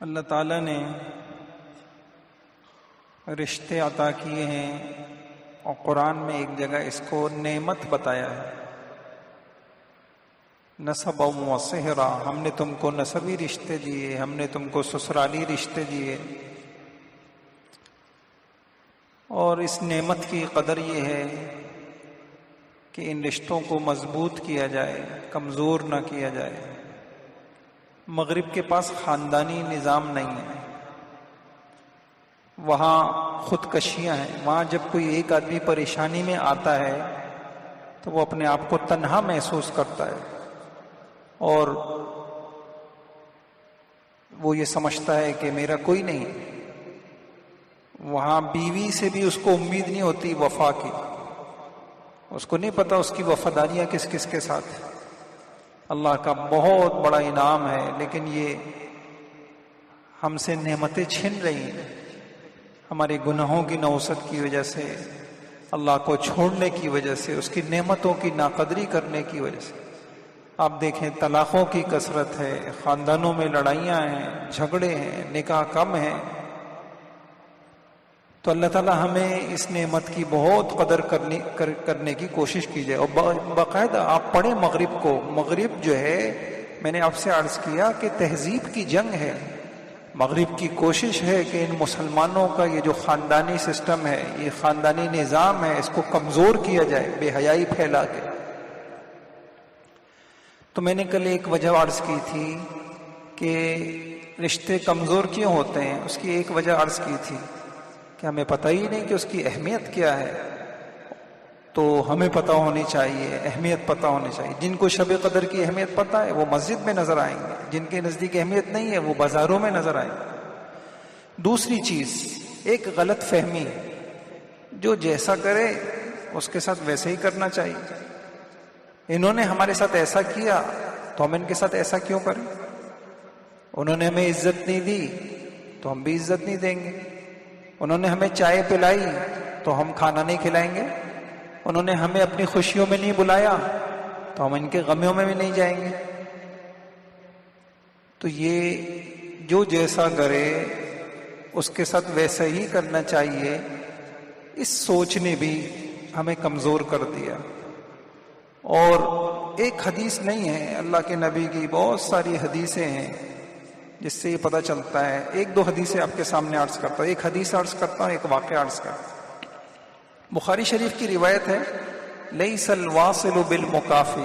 اللہ تعالیٰ نے رشتے عطا کیے ہیں اور قرآن میں ایک جگہ اس کو نعمت بتایا ہے، نسب و صہرا، ہم نے تم کو نسبی رشتے دیے، ہم نے تم کو سسرالی رشتے دیے۔ اور اس نعمت کی قدر یہ ہے کہ ان رشتوں کو مضبوط کیا جائے، کمزور نہ کیا جائے۔ مغرب کے پاس خاندانی نظام نہیں ہے، وہاں خودکشیاں ہیں۔ وہاں جب کوئی ایک آدمی پریشانی میں آتا ہے تو وہ اپنے آپ کو تنہا محسوس کرتا ہے، اور وہ یہ سمجھتا ہے کہ میرا کوئی نہیں۔ وہاں بیوی سے بھی اس کو امید نہیں ہوتی وفا کی، اس کو نہیں پتا اس کی وفاداریاں کس کس کے ساتھ ہیں۔ اللہ کا بہت بڑا انعام ہے، لیکن یہ ہم سے نعمتیں چھن رہی ہیں ہمارے گناہوں کی نوسط کی وجہ سے، اللہ کو چھوڑنے کی وجہ سے، اس کی نعمتوں کی ناقدری کرنے کی وجہ سے۔ آپ دیکھیں طلاقوں کی کثرت ہے، خاندانوں میں لڑائیاں ہیں، جھگڑے ہیں، نکاح کم ہیں۔ تو اللہ تعالیٰ ہمیں اس نعمت کی بہت قدر کرنے کی کوشش کیجیے۔ اور باقاعدہ آپ پڑھیں مغرب کو، مغرب جو ہے، میں نے آپ سے عرض کیا کہ تہذیب کی جنگ ہے۔ مغرب کی کوشش ہے کہ ان مسلمانوں کا یہ جو خاندانی سسٹم ہے، یہ خاندانی نظام ہے، اس کو کمزور کیا جائے بے حیائی پھیلا کے۔ تو میں نے کل ایک وجہ عرض کی تھی کہ رشتے کمزور کیوں ہوتے ہیں، اس کی ایک وجہ عرض کی تھی کہ ہمیں پتہ ہی نہیں کہ اس کی اہمیت کیا ہے۔ تو ہمیں پتہ ہونی چاہیے، اہمیت پتہ ہونی چاہیے۔ جن کو شب قدر کی اہمیت پتہ ہے وہ مسجد میں نظر آئیں گے، جن کے نزدیک اہمیت نہیں ہے وہ بازاروں میں نظر آئیں گے۔ دوسری چیز، ایک غلط فہمی، جو جیسا کرے اس کے ساتھ ویسے ہی کرنا چاہیے۔ انہوں نے ہمارے ساتھ ایسا کیا تو ہم ان کے ساتھ ایسا کیوں کریں؟ انہوں نے ہمیں عزت نہیں دی تو ہم بھی عزت نہیں دیں گے۔ انہوں نے ہمیں چائے پلائی تو ہم کھانا نہیں کھلائیں گے۔ انہوں نے ہمیں اپنی خوشیوں میں نہیں بلایا تو ہم ان کے غموں میں بھی نہیں جائیں گے۔ تو یہ جو جیسا کرے اس کے ساتھ ویسا ہی کرنا چاہیے، اس سوچ نے بھی ہمیں کمزور کر دیا۔ اور ایک حدیث نہیں ہے، اللہ کے نبی کی بہت ساری حدیثیں ہیں جس سے یہ پتہ چلتا ہے۔ ایک دو حدیثیں آپ کے سامنے عرض کرتا ہوں، ایک حدیث عرض کرتا ہوں، ایک واقعہ عرض کرتا ہوں۔ بخاری شریف کی روایت ہے، لیس الواصل بالمکافی،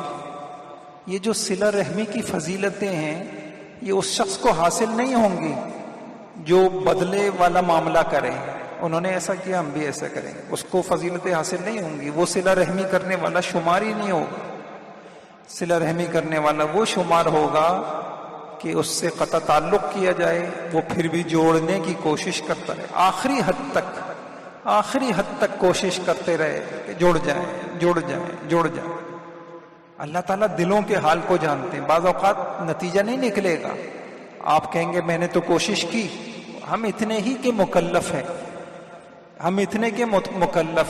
یہ جو صلہ رحمی کی فضیلتیں ہیں یہ اس شخص کو حاصل نہیں ہوں گی جو بدلے والا معاملہ کرے۔ انہوں نے ایسا کیا ہم بھی ایسا کریں، اس کو فضیلتیں حاصل نہیں ہوں گی، وہ صلہ رحمی کرنے والا شمار ہی نہیں ہوگا۔ صلہ رحمی کرنے والا وہ شمار ہوگا کہ اس سے قطع تعلق کیا جائے، وہ پھر بھی جوڑنے کی کوشش کرتا ہے، آخری حد تک کوشش کرتے رہے کہ جڑ جائیں۔ اللہ تعالیٰ دلوں کے حال کو جانتے ہیں۔ بعض اوقات نتیجہ نہیں نکلے گا، آپ کہیں گے میں نے تو کوشش کی۔ ہم اتنے ہی کے مکلف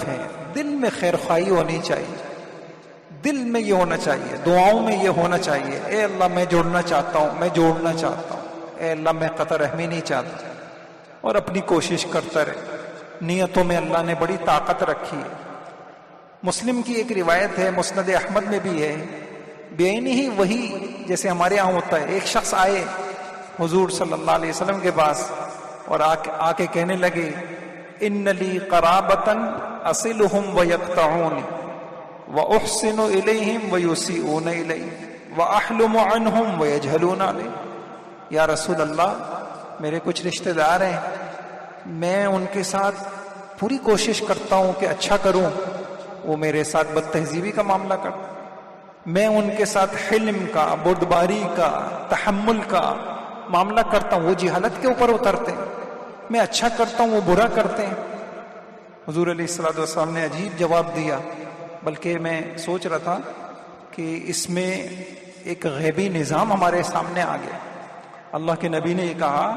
ہیں، دل میں خیر خواہی ہونی چاہیے، دل میں یہ ہونا چاہیے، دعاؤں میں یہ ہونا چاہیے، اے اللہ میں جوڑنا چاہتا ہوں، اے اللہ میں قطع رحمی نہیں چاہتا، اور اپنی کوشش کرتا رہے۔ نیتوں میں اللہ نے بڑی طاقت رکھی ہے۔ مسلم کی ایک روایت ہے، مسند احمد میں بھی ہے، بعینی ہی وہی جیسے ہمارے ہاں ہوتا ہے۔ ایک شخص آئے حضور صلی اللہ علیہ وسلم کے پاس اور آ کے کہنے لگے، ان لی قرابۃ اصلهم ویقطعونی واحسن الیہم ویسیئون الی واحلم عنہم ویجہلون علی۔ یا رسول اللہ، میرے کچھ رشتہ دار ہیں، میں ان کے ساتھ پوری کوشش کرتا ہوں کہ اچھا کروں، وہ میرے ساتھ بد تہذیبی کا معاملہ کرتا، میں ان کے ساتھ حلم کا، بردباری کا، تحمل کا معاملہ کرتا ہوں، وہ جہالت کے اوپر اترتے ہیں، میں اچھا کرتا ہوں وہ برا کرتے ہیں۔ حضور علیہ الصلوۃ والسلام نے عجیب جواب دیا، بلکہ میں سوچ رہا تھا کہ اس میں ایک غیبی نظام ہمارے سامنے آ گیا۔ اللہ کے نبی نے یہ کہا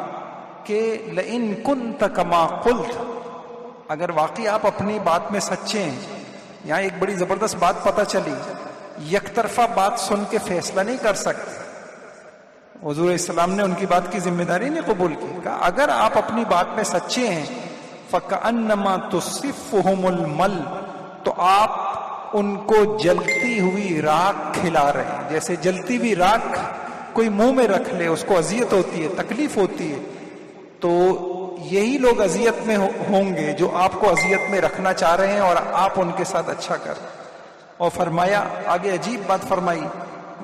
کہ لئن کنت کما قلت، اگر واقعی آپ اپنی بات میں سچے ہیں۔ یہاں ایک بڑی زبردست بات پتہ چلی، یک طرفہ بات سن کے فیصلہ نہیں کر سکتے، حضور السلام نے ان کی بات کی ذمہ داری نہیں قبول کی. کہا اگر آپ اپنی بات میں سچے ہیں فَكَأَنَّمَا تُصِفُّهُمُ الْمَلْ، تو آپ ان کو جلتی ہوئی راکھ کھلا رہے ہیں. جیسے جلتی ہوئی راکھ کوئی منہ میں رکھ لے اس کو اذیت ہوتی ہے، تکلیف ہوتی ہے، تو یہی لوگ اذیت میں ہوں گے جو آپ کو اذیت میں رکھنا چاہ رہے ہیں اور آپ ان کے ساتھ اچھا کریں. اور فرمایا آگے عجیب بات فرمائی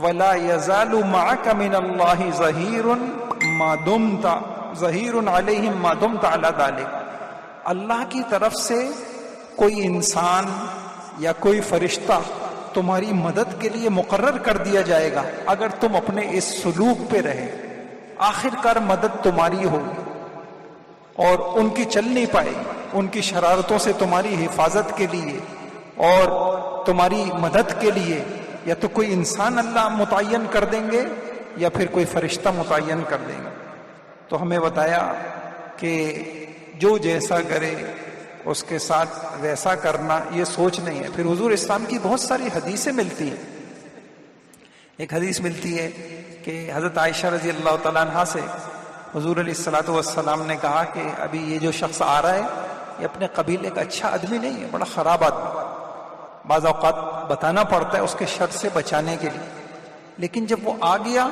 وَلَا يَزَالُ مَعَكَ مِنَ اللَّهِ ظَهِيرٌ مَا دُمْتَ ظَهِيرٌ عَلَيْهِمْ مَا دُمْتَ عَلَى ذَلِكَ. اللہ کی طرف سے کوئی انسان یا کوئی فرشتہ تمہاری مدد کے لیے مقرر کر دیا جائے گا اگر تم اپنے اس سلوک پہ رہے. آخر کار مدد تمہاری ہوگی اور ان کی چل نہیں پائے گی. ان کی شرارتوں سے تمہاری حفاظت کے لیے اور تمہاری مدد کے لیے یا تو کوئی انسان اللہ متعین کر دیں گے یا پھر کوئی فرشتہ متعین کر دیں گے. تو ہمیں بتایا کہ جو جیسا کرے اس کے ساتھ ویسا کرنا یہ سوچ نہیں ہے. پھر حضور اسلام کی بہت ساری حدیثیں ملتی ہیں. ایک حدیث ملتی ہے کہ حضرت عائشہ رضی اللہ تعالیٰ عنہا سے حضور علیہ الصلوۃ والسلام نے کہا کہ ابھی یہ جو شخص آ رہا ہے یہ اپنے قبیلے کا اچھا آدمی نہیں ہے، بڑا خراب آدمی. بعض اوقات بتانا پڑتا ہے اس کے شر سے بچانے کے لیے. لیکن جب وہ آ گیا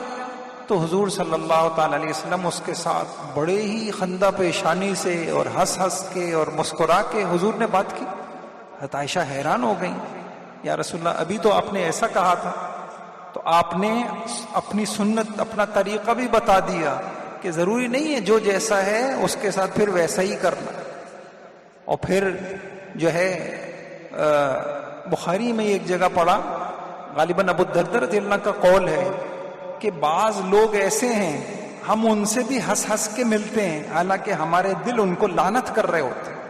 تو حضور صلی اللہ تعالیٰ علیہ وسلم اس کے ساتھ بڑے ہی خندہ پیشانی سے اور ہنس ہنس کے اور مسکرا کے حضور نے بات کی. حضرت عائشہ حیران ہو گئیں، یا رسول اللہ ابھی تو آپ نے ایسا کہا تھا. تو آپ نے اپنی سنت اپنا طریقہ بھی بتا دیا کہ ضروری نہیں ہے جو جیسا ہے اس کے ساتھ پھر ویسا ہی کرنا. اور پھر جو ہے بخاری میں ایک جگہ پڑھا، غالباً ابو الدرداء رضی اللہ کا قول ہے کہ بعض لوگ ایسے ہیں ہم ان سے بھی ہنس ہنس کے ملتے ہیں حالانکہ ہمارے دل ان کو لعنت کر رہے ہوتے ہیں.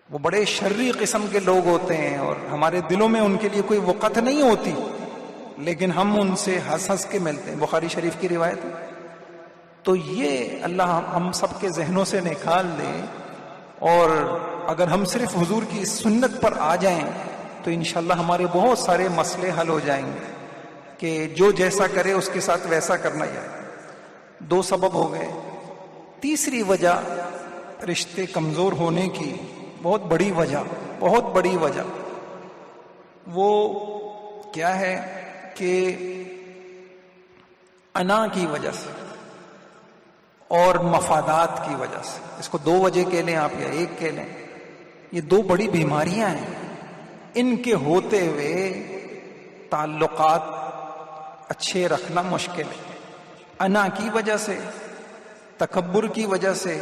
وہ بڑے شرری قسم کے لوگ ہوتے ہیں اور ہمارے دلوں میں ان کے لیے کوئی وقت نہیں ہوتی، لیکن ہم ان سے ہنس ہنس کے ملتے ہیں. بخاری شریف کی روایت ہے. تو یہ اللہ ہم سب کے ذہنوں سے نکال دے اور اگر ہم صرف حضور کی سنت پر آ جائیں تو انشاءاللہ ہمارے بہت سارے مسئلے حل ہو جائیں گے کہ جو جیسا کرے اس کے ساتھ ویسا کرنا ہے. 2 سبب ہو گئے. تیسری وجہ رشتے کمزور ہونے کی بہت بڑی وجہ وہ کیا ہے کہ انا کی وجہ سے اور مفادات کی وجہ سے. اس کو 2 وجہ کہہ لیں آپ یا ایک کہہ لیں. یہ 2 بڑی بیماریاں ہیں. ان کے ہوتے ہوئے تعلقات اچھے رکھنا مشکل ہے. انا کی وجہ سے، تکبر کی وجہ سے،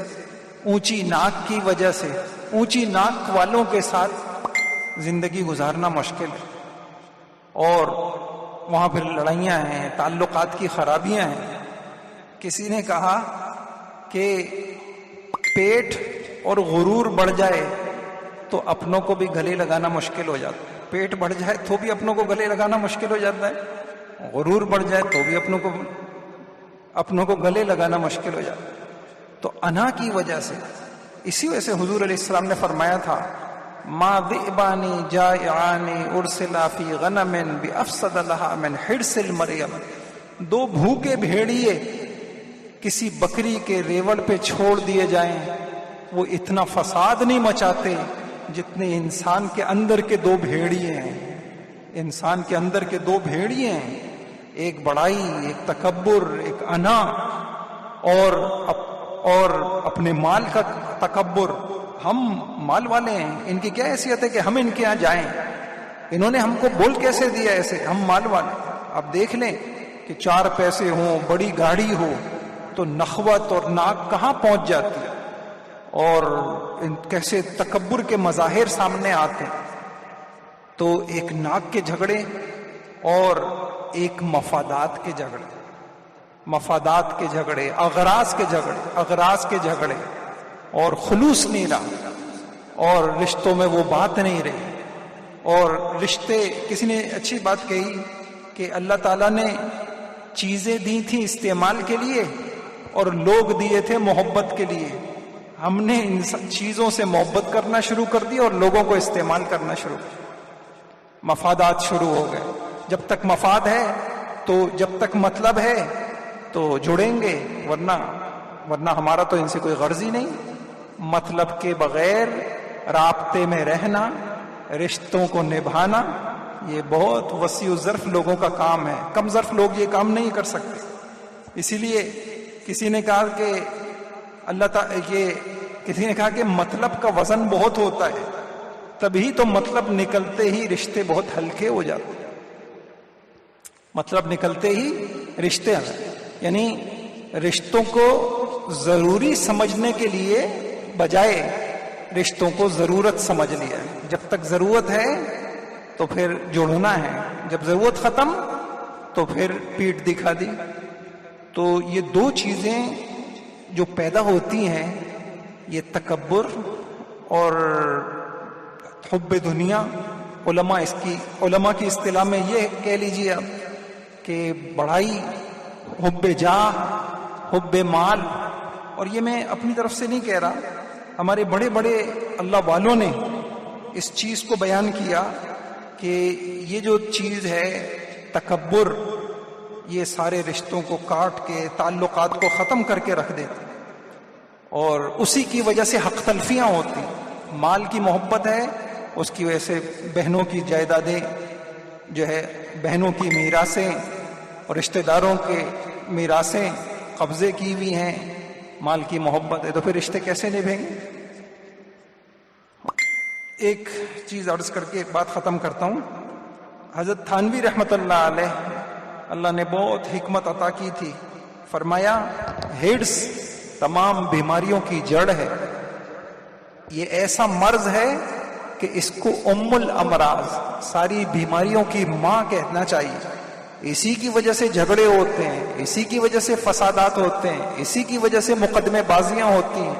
اونچی ناک کی وجہ سے. اونچی ناک والوں کے ساتھ زندگی گزارنا مشکل ہے اور وہاں پھر لڑائیاں ہیں، تعلقات کی خرابیاں ہیں. کسی نے کہا کہ پیٹ اور غرور بڑھ جائے تو اپنوں کو بھی گلے لگانا مشکل ہو جاتا ہے. پیٹ بڑھ جائے تو بھی اپنوں کو گلے لگانا مشکل ہو جاتا ہے، غرور بڑھ جائے تو بھی اپنوں کو گلے لگانا مشکل ہو جاتا ہے. تو انا کی وجہ سے، اسی وجہ سے حضور علیہ السلام نے فرمایا تھا ما ذئبان جائعان ارسلا فی غنم بافسد لها من حرص المریم. 2 بھوکے بھیڑیے کسی بکری کے ریوڑ پہ چھوڑ دیے جائیں وہ اتنا فساد نہیں مچاتے جتنے انسان کے اندر کے 2 بھیڑیے ہیں. انسان کے اندر کے 2 بھیڑیے ہیں، ایک بڑائی، ایک تکبر، ایک انا اور اپنے مال کا تکبر. ہم مال والے ہیں، ان کی کیا حیثیت ہے کہ ہم ان کے یہاں جائیں؟ انہوں نے ہم کو بول کیسے دیا ایسے؟ ہم مال والے. آپ دیکھ لیں کہ 4 پیسے ہوں، بڑی گاڑی ہو تو نخوت اور ناک کہاں پہنچ جاتی ہے اور کیسے تکبر کے مظاہر سامنے آتے ہیں. تو ایک ناک کے جھگڑے اور ایک مفادات کے جھگڑے، اغراض کے جھگڑے اور خلوص نہیں رہا اور رشتوں میں وہ بات نہیں رہی. اور رشتے، کسی نے اچھی بات کہی کہ اللہ تعالیٰ نے چیزیں دی تھیں استعمال کے لیے اور لوگ دیے تھے محبت کے لیے. ہم نے ان چیزوں سے محبت کرنا شروع کر دی اور لوگوں کو استعمال کرنا شروع کر. مفادات شروع ہو گئے. جب تک مفاد ہے تو جب تک مطلب ہے تو جڑیں گے، ورنہ ہمارا تو ان سے کوئی غرض ہی نہیں۔ مطلب کے بغیر رابطے میں رہنا، رشتوں کو نبھانا، یہ بہت وسیع الظرف لوگوں کا کام ہے، کم ظرف لوگ یہ کام نہیں کر سکتے۔ اسی لیے کسی نے کہا کہ مطلب کا وزن بہت ہوتا ہے، تبھی تو مطلب نکلتے ہی رشتے بہت ہلکے ہو جاتے ہیں۔ مطلب نکلتے ہی رشتے، یعنی رشتوں کو ضروری سمجھنے کے لیے بجائے رشتوں کو ضرورت سمجھ لیا۔ جب تک ضرورت ہے تو پھر جڑنا ہے، جب ضرورت ختم تو پھر پیٹھ دکھا دی۔ تو یہ دو چیزیں جو پیدا ہوتی ہیں، یہ تکبر اور حب دنیا، علماء کی اصطلاح میں یہ کہہ لیجیے آپ کہ بڑائی، حب جاہ، حب مال۔ اور یہ میں اپنی طرف سے نہیں کہہ رہا، ہمارے بڑے بڑے اللہ والوں نے اس چیز کو بیان کیا کہ یہ جو چیز ہے تکبر، یہ سارے رشتوں کو کاٹ کے، تعلقات کو ختم کر کے رکھ دیتا، اور اسی کی وجہ سے حق تلفیاں ہوتی۔ مال کی محبت ہے، اس کی وجہ سے بہنوں کی جائیدادیں جو ہے، بہنوں کی میراثیں اور رشتہ داروں کے میراثیں قبضے کی ہوئی ہیں، مال کی محبت ہے، تو پھر رشتے کیسے نبھیں گے؟ ایک چیز عرض کر کے بات ختم کرتا ہوں۔ حضرت تھانوی رحمت اللہ علیہ، اللہ نے بہت حکمت عطا کی تھی، فرمایا ہرس تمام بیماریوں کی جڑ ہے، یہ ایسا مرض ہے کہ اس کو ام الامراض، ساری بیماریوں کی ماں کہنا چاہیے۔ اسی کی وجہ سے جھگڑے ہوتے ہیں، اسی کی وجہ سے فسادات ہوتے ہیں، اسی کی وجہ سے مقدمے بازیاں ہوتی ہیں۔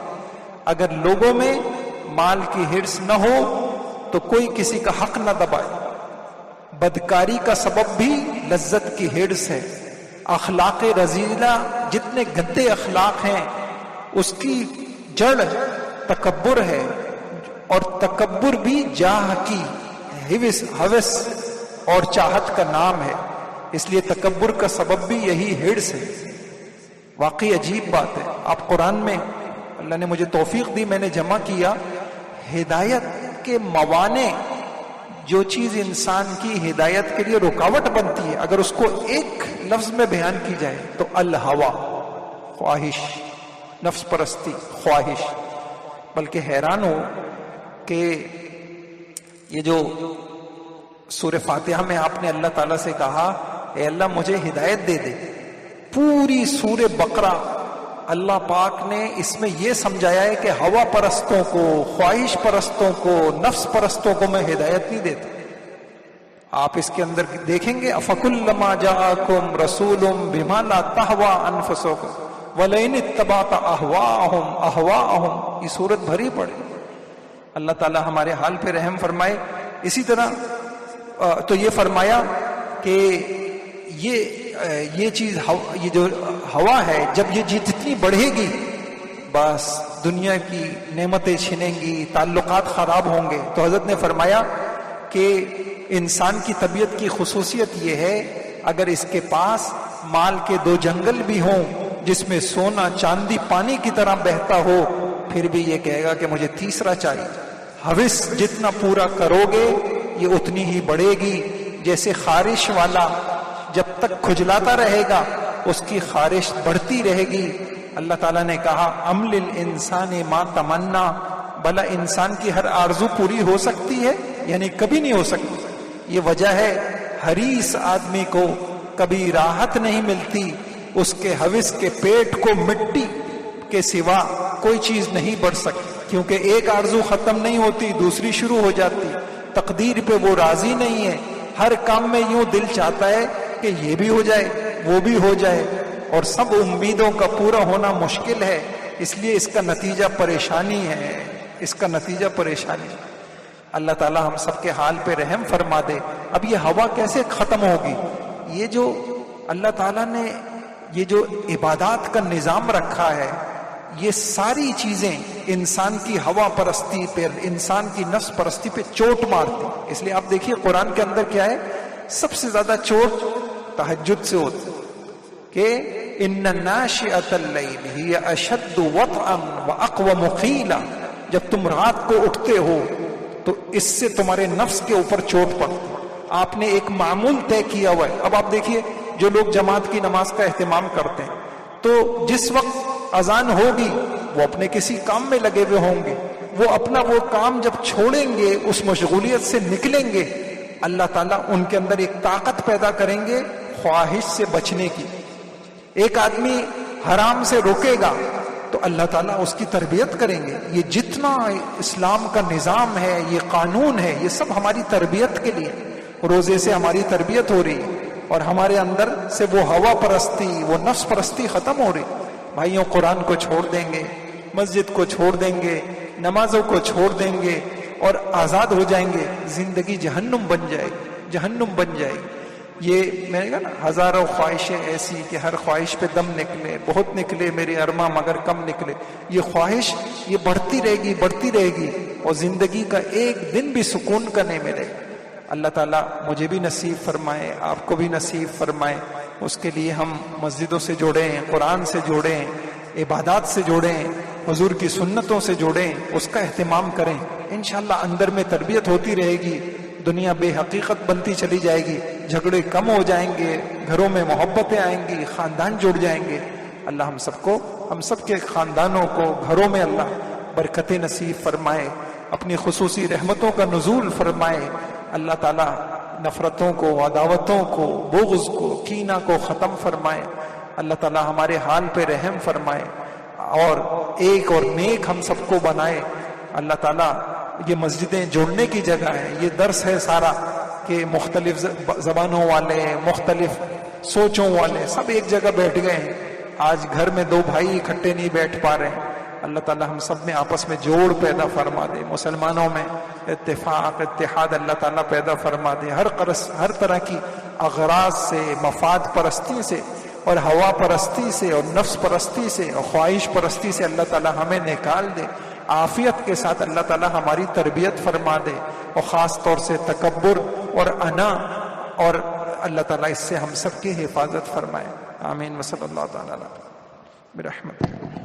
اگر لوگوں میں مال کی ہرس نہ ہو تو کوئی کسی کا حق نہ دبائے۔ بدکاری کا سبب بھی لذت کی ہرس ہے۔ اخلاق رذیلہ، جتنے گندے اخلاق ہیں اس کی جڑ تکبر ہے، اور تکبر بھی جاہ کی ہوس اور چاہت کا نام ہے، اس لیے تکبر کا سبب بھی یہی ہرس ہے۔ واقعی عجیب بات ہے، آپ قرآن میں، اللہ نے مجھے توفیق دی، میں نے جمع کیا، ہدایت کے موانع، جو چیز انسان کی ہدایت کے لیے رکاوٹ بنتی ہے، اگر اس کو ایک لفظ میں بیان کی جائے تو الہوا، خواہش، نفس پرستی، خواہش۔ بلکہ حیران ہو کہ یہ جو سورہ فاتحہ میں آپ نے اللہ تعالیٰ سے کہا اے اللہ مجھے ہدایت دے دے، پوری سورہ بقرہ اللہ پاک نے اس میں یہ سمجھایا ہے کہ ہوا پرستوں کو، خواہش پرستوں کو، نفس پرستوں کو میں ہدایت نہیں دیتا۔ آپ اس کے اندر دیکھیں گے افکلما جاءکم رسول بما لا تہوی انفسکم ولئن اتبعت اہواءہم، یہ سورت بھری پڑے۔ اللہ تعالی ہمارے حال پہ رحم فرمائے۔ اسی طرح تو یہ فرمایا کہ یہ چیز، یہ جو ہوا ہے، جب یہ جتنی بڑھے گی بس دنیا کی نعمتیں چھنیں گی، تعلقات خراب ہوں گے۔ تو حضرت نے فرمایا کہ انسان کی طبیعت کی خصوصیت یہ ہے، اگر اس کے پاس مال کے 2 جنگل بھی ہوں جس میں سونا چاندی پانی کی طرح بہتا ہو، پھر بھی یہ کہے گا کہ مجھے تیسرا چاہیے۔ ہوس جتنا پورا کرو گے یہ اتنی ہی بڑھے گی۔ جیسے خارش والا جب تک کھجلاتا رہے گا اس کی خارش بڑھتی رہے گی۔ اللہ تعالیٰ نے کہا ام للانسان ما تمنا، بھلا انسان کی ہر آرزو پوری ہو سکتی ہے؟ یعنی کبھی نہیں ہو سکتی۔ یہ وجہ ہے حریص آدمی کو کبھی راحت نہیں ملتی، اس کے ہوس کے پیٹ کو مٹی کے سوا کوئی چیز نہیں بڑھ سکتی، کیونکہ ایک آرزو ختم نہیں ہوتی دوسری شروع ہو جاتی۔ تقدیر پہ وہ راضی نہیں ہے، ہر کام میں یوں دل چاہتا ہے کہ یہ بھی ہو جائے وہ بھی ہو جائے، اور سب امیدوں کا پورا ہونا مشکل ہے، اس لیے اس کا نتیجہ پریشانی ہے، اس کا نتیجہ پریشانی۔ اللہ تعالی ہم سب کے حال پہ رحم فرما دے۔ اب یہ ہوا کیسے ختم ہوگی؟ یہ جو اللہ تعالیٰ نے یہ جو عبادات کا نظام رکھا ہے، یہ ساری چیزیں انسان کی ہوا پرستی پہ، انسان کی نفس پرستی پہ چوٹ مارتی۔ اس لیے آپ دیکھیے قرآن کے اندر کیا ہے، سب سے زیادہ چوٹ تہجد سے ہوتی کہ ان ناشئۃ اللیل ہی اشد وطئا واقوم قیلا، جب تم رات کو اٹھتے ہو تو اس سے تمہارے نفس کے اوپر چوٹ پڑتی. آپ نے ایک معمول طے کیا ہوا ہے. اب آپ دیکھیے جو لوگ جماعت کی نماز کا اہتمام کرتے ہیں تو جس وقت اذان ہوگی وہ اپنے کسی کام میں لگے ہوئے ہوں گے، وہ اپنا وہ کام جب چھوڑیں گے، اس مشغولیت سے نکلیں گے، اللہ تعالیٰ ان کے اندر ایک طاقت پیدا کریں گے خواہش سے بچنے کی. ایک آدمی حرام سے روکے گا تو اللہ تعالیٰ اس کی تربیت کریں گے. یہ جتنا اسلام کا نظام ہے، یہ قانون ہے، یہ سب ہماری تربیت کے لیے. روزے سے ہماری تربیت ہو رہی اور ہمارے اندر سے وہ ہوا پرستی، وہ نفس پرستی ختم ہو رہی. بھائیوں، قرآن کو چھوڑ دیں گے، مسجد کو چھوڑ دیں گے، نمازوں کو چھوڑ دیں گے اور آزاد ہو جائیں گے، زندگی جہنم بن جائے گی، جہنم بن جائے گی. یہ میں نے کہا نا، ہزاروں خواہشیں ایسی کہ ہر خواہش پہ دم نکلے، بہت نکلے میرے ارماں مگر کم نکلے. یہ خواہش یہ بڑھتی رہے گی، بڑھتی رہے گی اور زندگی کا ایک دن بھی سکون کا نہیں ملے گا. اللہ تعالیٰ مجھے بھی نصیب فرمائے، آپ کو بھی نصیب فرمائے. اس کے لیے ہم مسجدوں سے جڑیں، قرآن سے جڑیں، عبادات سے جڑیں، حضور کی سنتوں سے جڑیں، اس کا اہتمام کریں. انشاءاللہ اندر میں تربیت ہوتی رہے گی، دنیا بے حقیقت بنتی چلی جائے گی، جھگڑے کم ہو جائیں گے، گھروں میں محبتیں آئیں گی، خاندان جڑ جائیں گے. اللہ ہم سب کو، ہم سب کے خاندانوں کو، گھروں میں اللہ برکتیں نصیب فرمائے، اپنی خصوصی رحمتوں کا نزول فرمائے. اللہ تعالیٰ نفرتوں کو، عداوتوں کو، بغض کو، کینہ کو ختم فرمائے. اللہ تعالیٰ ہمارے حال پہ رحم فرمائے اور ایک اور نیک ہم سب کو بنائے. اللہ تعالیٰ یہ مسجدیں جوڑنے کی جگہ ہے، یہ درس ہے سارا کہ مختلف زبانوں والے، مختلف سوچوں والے سب ایک جگہ بیٹھ گئے ہیں. آج گھر میں دو بھائی اکٹھے نہیں بیٹھ پا رہے ہیں. اللہ تعالیٰ ہم سب میں آپس میں جوڑ پیدا فرما دے، مسلمانوں میں اتفاق، اتحاد اللہ تعالیٰ پیدا فرما دے. ہر طرح کی اغراض سے، مفاد پرستی سے اور ہوا پرستی سے اور نفس پرستی سے اور خواہش پرستی سے اللہ تعالیٰ ہمیں نکال دے. عافیت کے ساتھ اللہ تعالیٰ ہماری تربیت فرما دے اور خاص طور سے تکبر اور انا، اور اللہ تعالیٰ اس سے ہم سب کی حفاظت فرمائے. آمین. وصلی اللہ تعالیٰ برحمتہ.